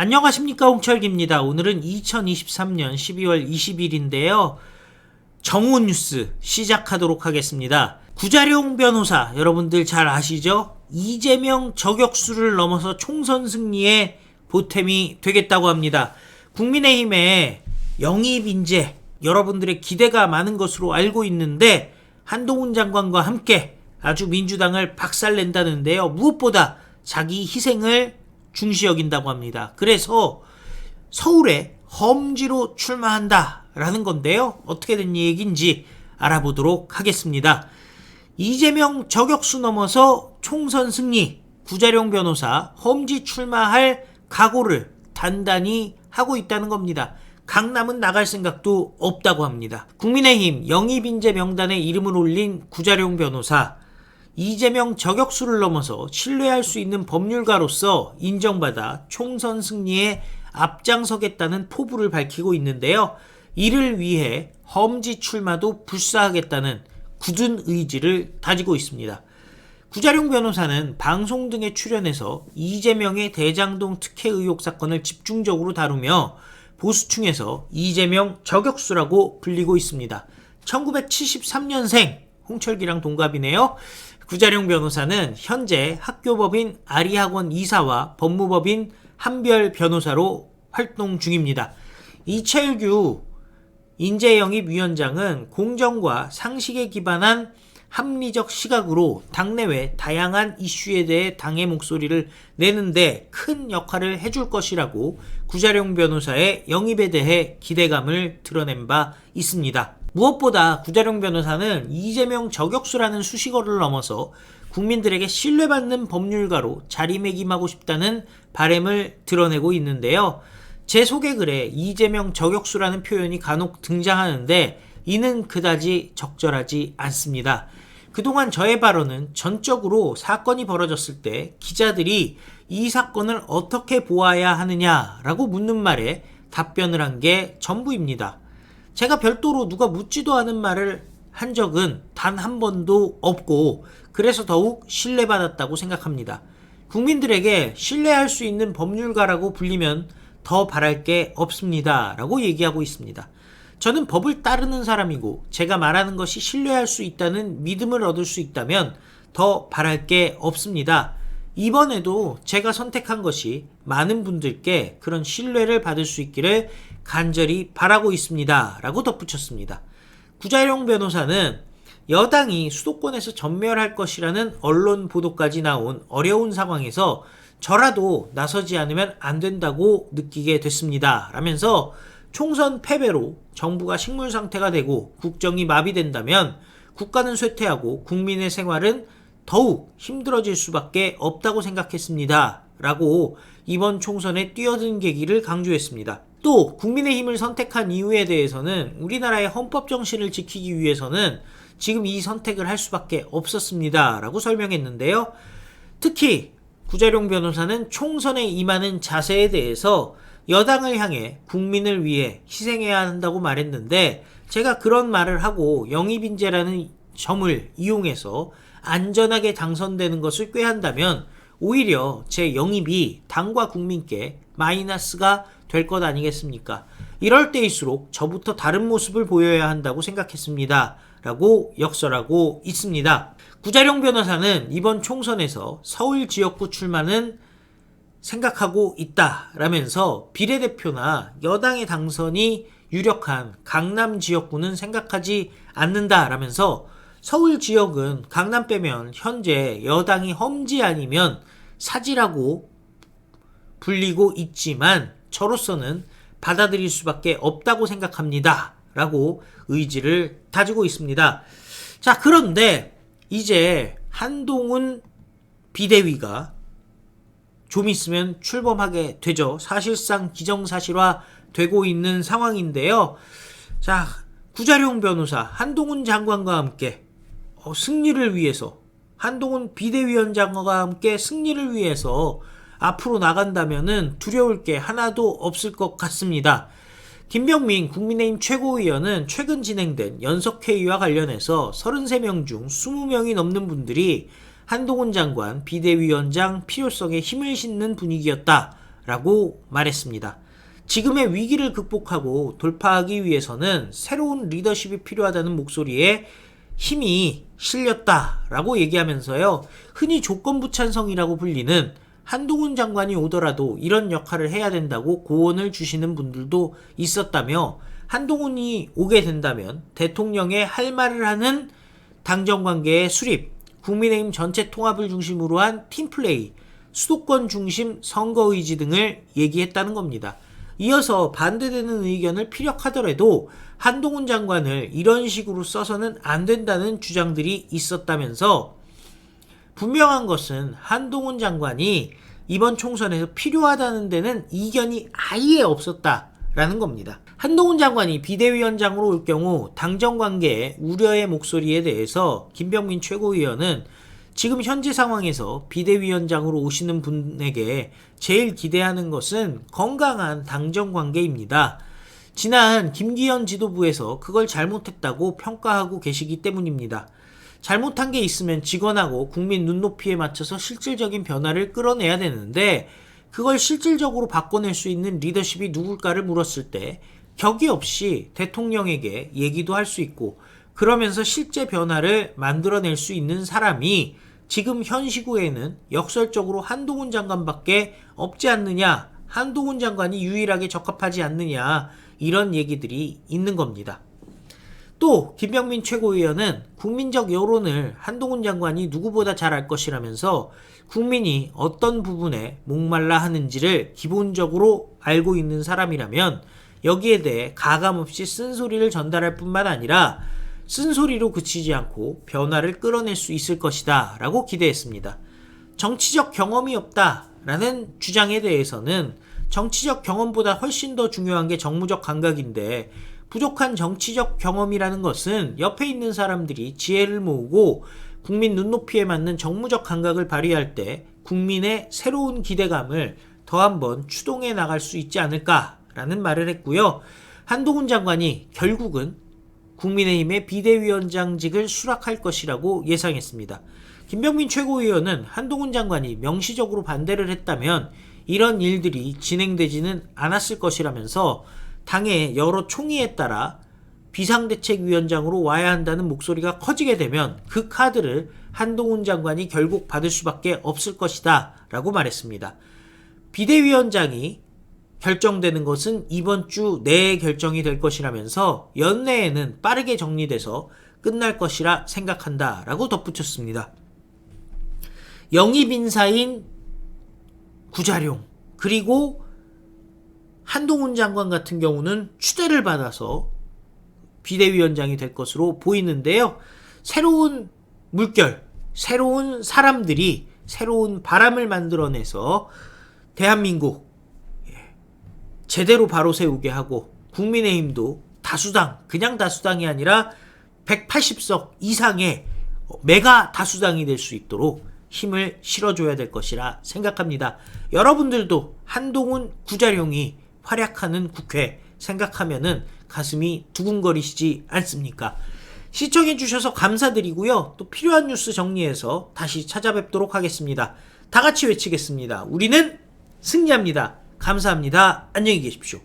안녕하십니까, 홍철기입니다. 오늘은 2023년 12월 20일인데요. 정오 뉴스 시작하도록 하겠습니다. 구자룡 변호사 여러분들 잘 아시죠? 이재명 저격수를 넘어서 총선 승리에 보탬이 되겠다고 합니다. 국민의힘의 영입 인재 여러분들의 기대가 많은 것으로 알고 있는데 한동훈 장관과 함께 아주 민주당을 박살낸다는데요. 무엇보다 자기 희생을 중시 여긴다고 합니다. 그래서 서울에 험지로 출마한다라는 건데요. 어떻게 된 얘기인지 알아보도록 하겠습니다. 이재명 저격수 넘어서 총선 승리, 구자룡 변호사 험지 출마할 각오를 단단히 하고 있다는 겁니다. 강남은 나갈 생각도 없다고 합니다. 국민의힘 영입인재 명단에 이름을 올린 구자룡 변호사, 이재명 저격수를 넘어서 신뢰할 수 있는 법률가로서 인정받아 총선 승리에 앞장서겠다는 포부를 밝히고 있는데요. 이를 위해 험지 출마도 불사하겠다는 굳은 의지를 다지고 있습니다. 구자룡 변호사는 방송 등에 출연해서 이재명의 대장동 특혜 의혹 사건을 집중적으로 다루며 보수층에서 이재명 저격수라고 불리고 있습니다. 1973년생 홍철기랑 동갑이네요. 구자룡 변호사는 현재 학교법인 아리학원 이사와 법무법인 한별 변호사로 활동 중입니다. 이철규 인재영입위원장은 공정과 상식에 기반한 합리적 시각으로 당내외 다양한 이슈에 대해 당의 목소리를 내는데 큰 역할을 해줄 것이라고 구자룡 변호사의 영입에 대해 기대감을 드러낸 바 있습니다. 무엇보다 구자룡 변호사는 이재명 저격수라는 수식어를 넘어서 국민들에게 신뢰받는 법률가로 자리매김하고 싶다는 바람을 드러내고 있는데요. 제 소개글에 이재명 저격수라는 표현이 간혹 등장하는데 이는 그다지 적절하지 않습니다. 그동안 저의 발언은 전적으로 사건이 벌어졌을 때 기자들이 이 사건을 어떻게 보아야 하느냐라고 묻는 말에 답변을 한 게 전부입니다. 제가 별도로 누가 묻지도 않은 말을 한 적은 단 한 번도 없고 그래서 더욱 신뢰받았다고 생각합니다. 국민들에게 신뢰할 수 있는 법률가라고 불리면 더 바랄 게 없습니다 라고 얘기하고 있습니다. 저는 법을 따르는 사람이고 제가 말하는 것이 신뢰할 수 있다는 믿음을 얻을 수 있다면 더 바랄 게 없습니다. 이번에도 제가 선택한 것이 많은 분들께 그런 신뢰를 받을 수 있기를 간절히 바라고 있습니다 라고 덧붙였습니다. 구자룡 변호사는 여당이 수도권에서 전멸할 것이라는 언론 보도까지 나온 어려운 상황에서 저라도 나서지 않으면 안 된다고 느끼게 됐습니다 라면서 총선 패배로 정부가 식물 상태가 되고 국정이 마비된다면 국가는 쇠퇴하고 국민의 생활은 더욱 힘들어질 수밖에 없다고 생각했습니다 라고 이번 총선에 뛰어든 계기를 강조했습니다. 또 국민의힘을 선택한 이유에 대해서는 우리나라의 헌법 정신을 지키기 위해서는 지금 이 선택을 할 수밖에 없었습니다 라고 설명했는데요. 특히 구자룡 변호사는 총선에 임하는 자세에 대해서 여당을 향해 국민을 위해 희생해야 한다고 말했는데 제가 그런 말을 하고 영입인재라는 점을 이용해서 안전하게 당선되는 것을 꾀한다면 오히려 제 영입이 당과 국민께 마이너스가 될 것 아니겠습니까? 이럴 때일수록 저부터 다른 모습을 보여야 한다고 생각했습니다 라고 역설하고 있습니다. 구자룡 변호사는 이번 총선에서 서울 지역구 출마는 생각하고 있다라면서 비례대표나 여당의 당선이 유력한 강남 지역구는 생각하지 않는다라면서 서울 지역은 강남 빼면 현재 여당이 험지 아니면 사지라고 불리고 있지만 저로서는 받아들일 수밖에 없다고 생각합니다 라고 의지를 다지고 있습니다. 자, 그런데 이제 한동훈 비대위가 좀 있으면 출범하게 되죠. 사실상 기정사실화 되고 있는 상황인데요. 자, 구자룡 변호사, 한동훈 장관과 함께 승리를 위해서, 한동훈 비대위원장과 함께 승리를 위해서 앞으로 나간다면은 두려울 게 하나도 없을 것 같습니다. 김병민 국민의힘 최고위원은 최근 진행된 연석회의와 관련해서 33명 중 20명이 넘는 분들이 한동훈 장관 비대위원장 필요성에 힘을 싣는 분위기였다 라고 말했습니다. 지금의 위기를 극복하고 돌파하기 위해서는 새로운 리더십이 필요하다는 목소리에 힘이 실렸다라고 얘기하면서요. 흔히 조건부 찬성이라고 불리는 한동훈 장관이 오더라도 이런 역할을 해야 된다고 고언을 주시는 분들도 있었다며, 한동훈이 오게 된다면 대통령의 할 말을 하는 당정관계의 수립, 국민의힘 전체 통합을 중심으로 한 팀플레이, 수도권 중심 선거의지 등을 얘기했다는 겁니다. 이어서 반대되는 의견을 피력하더라도 한동훈 장관을 이런 식으로 써서는 안 된다는 주장들이 있었다면서, 분명한 것은 한동훈 장관이 이번 총선에서 필요하다는 데는 이견이 아예 없었다라는 겁니다. 한동훈 장관이 비대위원장으로 올 경우 당정관계의 우려의 목소리에 대해서 김병민 최고위원은 지금 현재 상황에서 비대위원장으로 오시는 분에게 제일 기대하는 것은 건강한 당정관계입니다. 지난 김기현 지도부에서 그걸 잘못했다고 평가하고 계시기 때문입니다. 잘못한 게 있으면 직원하고 국민 눈높이에 맞춰서 실질적인 변화를 끌어내야 되는데, 그걸 실질적으로 바꿔낼 수 있는 리더십이 누굴까를 물었을 때 격이 없이 대통령에게 얘기도 할 수 있고 그러면서 실제 변화를 만들어낼 수 있는 사람이 지금 현 시구에는 역설적으로 한동훈 장관밖에 없지 않느냐, 한동훈 장관이 유일하게 적합하지 않느냐, 이런 얘기들이 있는 겁니다. 또 김병민 최고위원은 국민적 여론을 한동훈 장관이 누구보다 잘 알 것이라면서 국민이 어떤 부분에 목말라 하는지를 기본적으로 알고 있는 사람이라면 여기에 대해 가감없이 쓴소리를 전달할 뿐만 아니라 쓴소리로 그치지 않고 변화를 끌어낼 수 있을 것이다 라고 기대했습니다. 정치적 경험이 없다라는 주장에 대해서는 정치적 경험보다 훨씬 더 중요한 게 정무적 감각인데, 부족한 정치적 경험이라는 것은 옆에 있는 사람들이 지혜를 모으고 국민 눈높이에 맞는 정무적 감각을 발휘할 때 국민의 새로운 기대감을 더 한번 추동해 나갈 수 있지 않을까라는 말을 했고요. 한동훈 장관이 결국은 국민의힘의 비대위원장직을 수락할 것이라고 예상했습니다. 김병민 최고위원은 한동훈 장관이 명시적으로 반대를 했다면 이런 일들이 진행되지는 않았을 것이라면서 당의 여러 총의에 따라 비상대책위원장으로 와야 한다는 목소리가 커지게 되면 그 카드를 한동훈 장관이 결국 받을 수밖에 없을 것이다 라고 말했습니다. 비대위원장이 결정되는 것은 이번 주 내에 결정이 될 것이라면서 연내에는 빠르게 정리돼서 끝날 것이라 생각한다 라고 덧붙였습니다. 영입인사인 구자룡, 그리고 한동훈 장관 같은 경우는 추대를 받아서 비대위원장이 될 것으로 보이는데요. 새로운 물결, 새로운 사람들이 새로운 바람을 만들어내서 대한민국 제대로 바로 세우게 하고, 국민의힘도 다수당, 그냥 다수당이 아니라 180석 이상의 메가 다수당이 될 수 있도록 힘을 실어줘야 될 것이라 생각합니다. 여러분들도 한동훈 구자룡이 활약하는 국회 생각하면은 가슴이 두근거리시지 않습니까? 시청해주셔서 감사드리고요. 또 필요한 뉴스 정리해서 다시 찾아뵙도록 하겠습니다. 다 같이 외치겠습니다. 우리는 승리합니다. 감사합니다. 안녕히 계십시오.